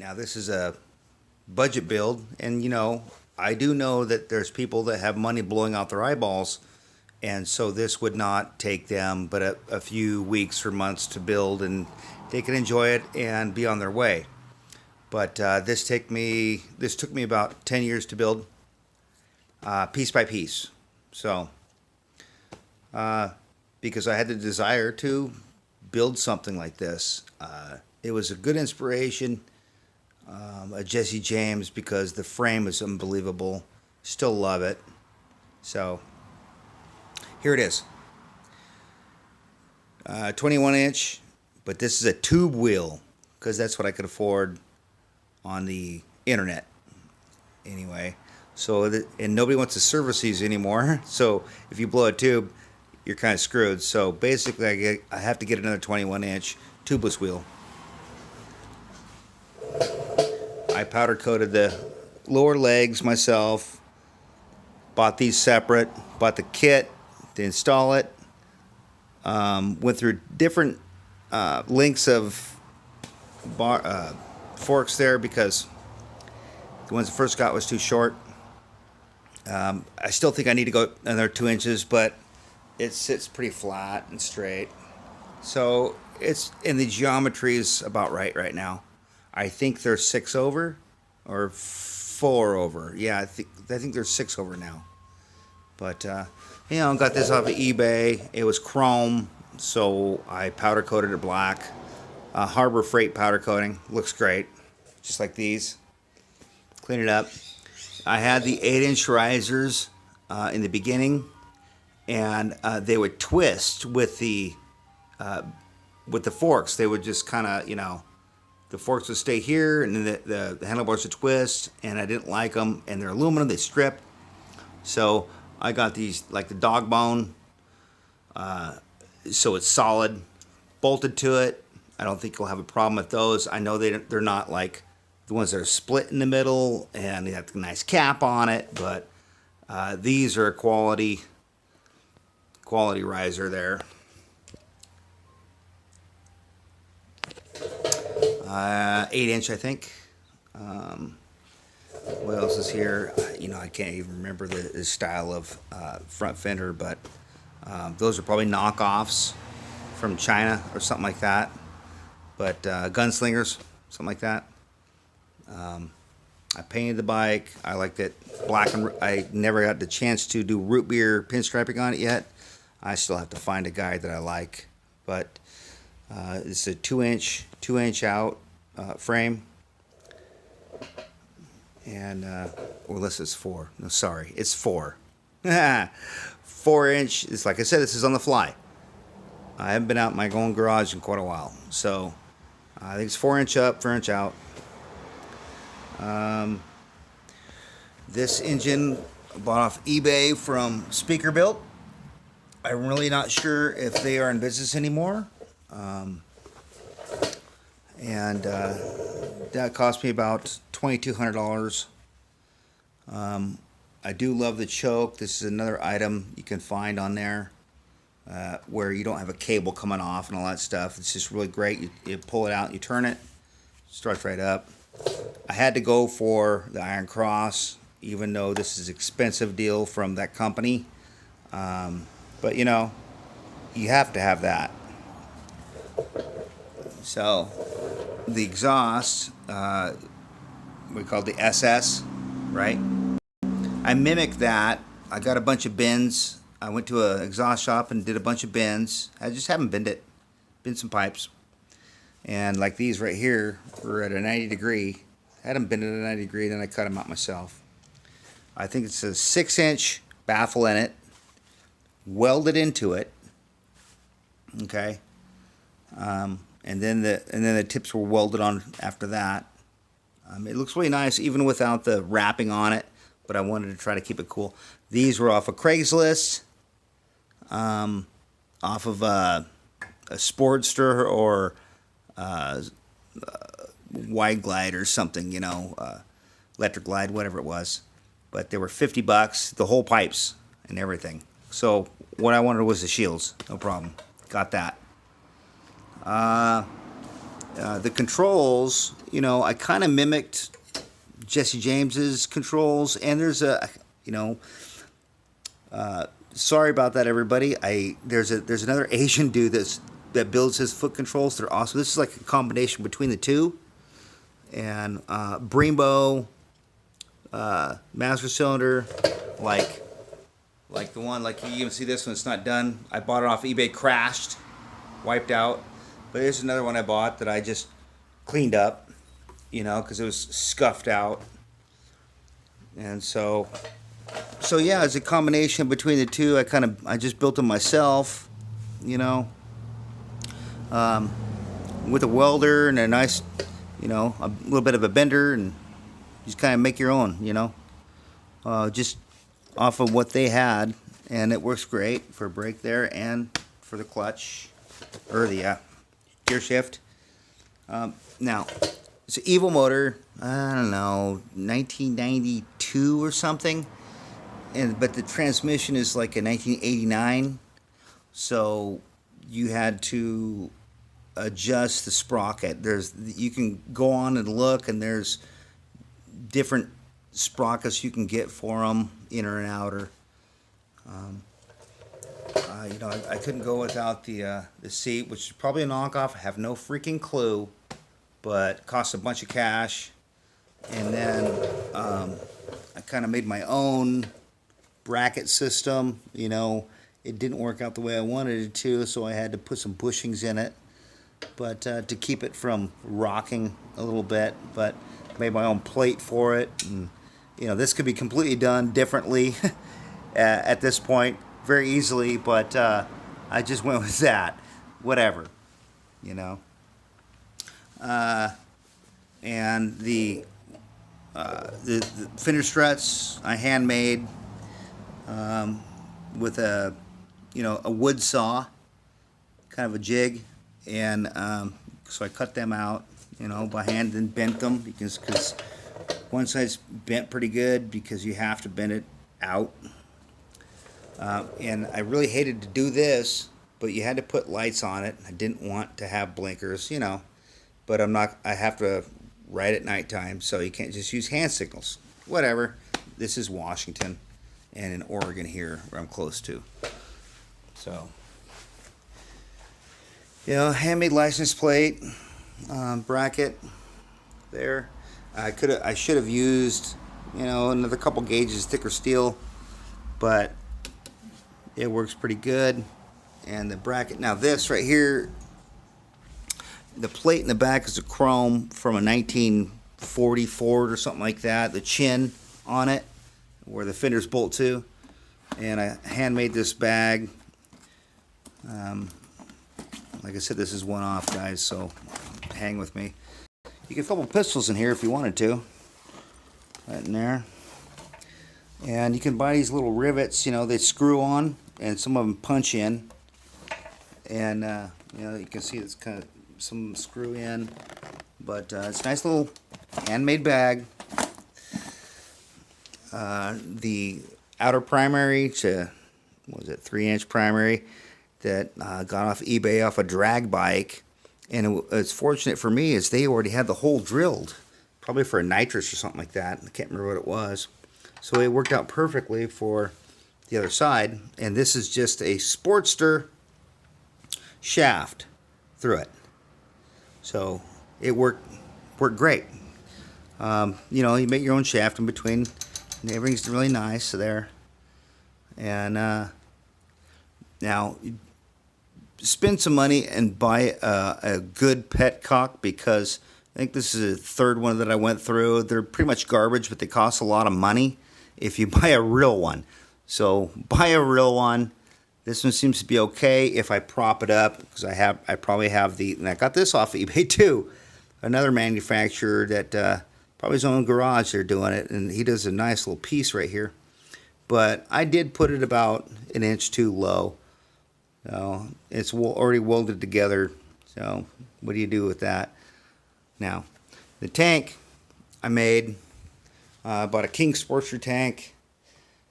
Now this is a budget build, and I do know that there's people that have money blowing out their eyeballs, and so this would not take them but a few weeks or months to build, and they can enjoy it and be on their way. But this took me about 10 years to build, piece by piece. So because I had the desire to build something like this, it was a good inspiration. A Jesse James, because the frame is unbelievable. Still love it. So here it is. 21 inch, but this is a tube wheel because that's what I could afford on the internet. Anyway, and nobody wants to service these anymore. So if you blow a tube, you're kind of screwed. So basically, I have to get another 21 inch tubeless wheel. I powder coated the lower legs myself. Bought these separate. Bought the kit to install it. Went through different lengths of forks there because the ones I first got was too short. I still think I need to go another 2 inches, but it sits pretty flat and straight. So it's in the geometry is about right now. I think they're 6 over or 4 over. Yeah, I think they're 6 over now. But got this off of eBay. It was chrome, so I powder coated it black. Harbor Freight powder coating looks great, just like these. Clean it up. I had the 8-inch risers in the beginning, and they would twist with the forks. They would just kind of the forks would stay here, and then the handlebars would twist, and I didn't like them, and they're aluminum, they strip. So I got these, like the dog bone, so it's solid, bolted to it. I don't think you'll have a problem with those. I know they're not like the ones that are split in the middle, and they have a nice cap on it, but these are a quality riser there. 8-inch, I think. What else is here? I can't even remember the style of front fender, but those are probably knockoffs from China or something like that. But gunslingers, something like that. I painted the bike. I liked it black and I never got the chance to do root beer pinstriping on it yet. I still have to find a guy that I like, but it's a 2-inch out frame, and well, this is 4. No, sorry, it's 4. 4-inch. It's like I said, this is on the fly. I haven't been out in my own garage in quite a while, so I think it's 4-inch up, 4-inch out. This engine I bought off eBay from Speaker Built. I'm really not sure if they are in business anymore. And that cost me about $2,200. I do love the choke. This is another item you can find on there where you don't have a cable coming off and all that stuff. It's just really great. You pull it out, you turn it, starts right up. I had to go for the Iron Cross, even though this is an expensive deal from that company. But you have to have that. So the exhaust, we call it the SS, right? I mimicked that. I got a bunch of bends. I went to an exhaust shop and did a bunch of bends. I just haven't bent some pipes. And like these right here were at a 90 degree. I had them bent at a 90 degree, then I cut them out myself. I think it's a 6-inch baffle in it, welded into it. Okay. And then the tips were welded on after that. It looks really nice even without the wrapping on it, but I wanted to try to keep it cool. These were off of Craigslist, off of a Sportster or Wide Glide or something, Electric Glide, whatever it was. But they were $50, the whole pipes and everything. So what I wanted was the shields, no problem. Got that. The controls, I kind of mimicked Jesse James's controls, and there's sorry about that, everybody. There's another Asian dude that builds his foot controls. They're awesome. This is like a combination between the two, and Brembo, master cylinder, like the one, like you can see this one. It's not done. I bought it off eBay, crashed, wiped out. But here's another one I bought that I just cleaned up, because it was scuffed out. And so yeah, it's a combination between the two. I just built them myself, with a welder and a nice, a little bit of a bender, and just kind of make your own, just off of what they had, and it works great for a brake there and for the clutch or the gear shift. Now, it's an Evil motor. I don't know, 1992 or something, but the transmission is like a 1989. So you had to adjust the sprocket. You can go on and look, and there's different sprockets you can get for them, inner and outer. I couldn't go without the seat, which is probably a knockoff. I have no freaking clue, but cost a bunch of cash. And then I kind of made my own bracket system. It didn't work out the way I wanted it to, so I had to put some bushings in it, but to keep it from rocking a little bit. But made my own plate for it, and this could be completely done differently at this point, very easily. But I just went with that, whatever, and the fender struts I handmade with a wood saw, kind of a jig, and so I cut them out, by hand, and bent them because one side's bent pretty good because you have to bend it out. And I really hated to do this, but you had to put lights on it. I didn't want to have blinkers, but I have to ride at nighttime, so you can't just use hand signals. Whatever. This is Washington and in Oregon here, where I'm close to. So, handmade license plate, bracket there. I should have used, another couple gauges thicker steel, but it works pretty good. And the bracket, now this right here, the plate in the back is a chrome from a 1940 Ford or something like that. The chin on it, where the fenders bolt to, and I handmade this bag. Like I said, this is one off, guys, so hang with me. You can couple pistols in here if you wanted to, right in there. And you can buy these little rivets, they screw on, and some of them punch in. And you can see it's kind of some screw in, but it's a nice little handmade bag. The outer primary to, 3-inch primary that got off eBay off a drag bike, and it's fortunate for me is they already had the hole drilled, probably for a nitrous or something like that. I can't remember what it was, so it worked out perfectly for the other side. And this is just a Sportster shaft through it, so it worked great. You make your own shaft in between, and everything's really nice there. And now spend some money and buy a good petcock, because I think this is the third one that I went through. They're pretty much garbage, but they cost a lot of money if you buy a real one. So buy a real one. This one seems to be okay if I prop it up, because I probably have and I got this off eBay too. Another manufacturer that probably his own garage, they're doing it, and he does a nice little piece right here. But I did put it about an inch too low. So it's already welded together. So what do you do with that? Now, the tank I made, bought a King Sportster tank,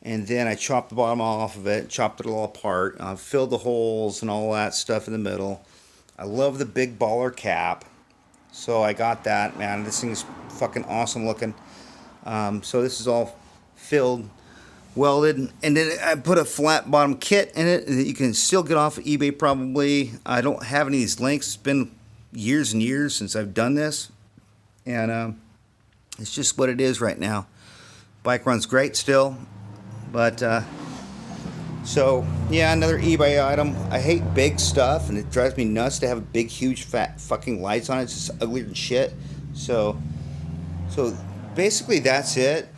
and then I chopped the bottom off of it, chopped it all apart, filled the holes and all that stuff in the middle. I love the big baller cap. So I got that, man. This thing's fucking awesome looking. So this is all filled, welded, and then I put a flat bottom kit in it that you can still get off of eBay probably. I don't have any of these links. It's been years and years since I've done this, and it's just what it is right now. Bike runs great still, but so yeah, another eBay item. I hate big stuff, and it drives me nuts to have big, huge, fat fucking lights on it. It's just uglier than shit. So basically that's it.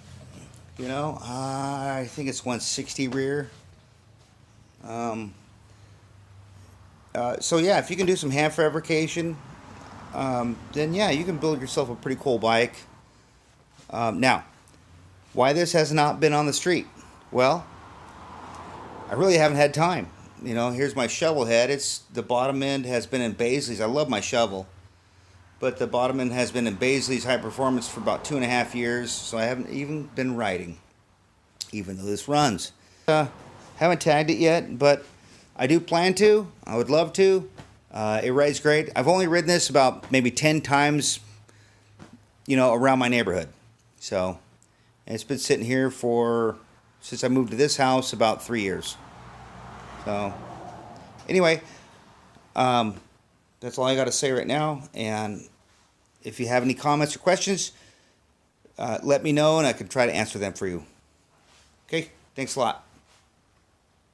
You know, I think it's 160 rear. So yeah, if you can do some hand fabrication, then yeah, you can build yourself a pretty cool bike. Now, why this has not been on the street? Well, I really haven't had time. You know, here's my shovel head. It's the bottom end has been in Baisley's. I love my shovel, but the bottom end has been in Baisley's High Performance for about 2.5 years, so I haven't even been riding, even though this runs. Haven't tagged it yet, but I do plan to. I would love to. It rides great. I've only ridden this about maybe 10 times, you know, around my neighborhood. So it's been sitting here since I moved to this house about 3 years. So anyway, that's all I got to say right now. And if you have any comments or questions, let me know and I can try to answer them for you. Okay, thanks a lot.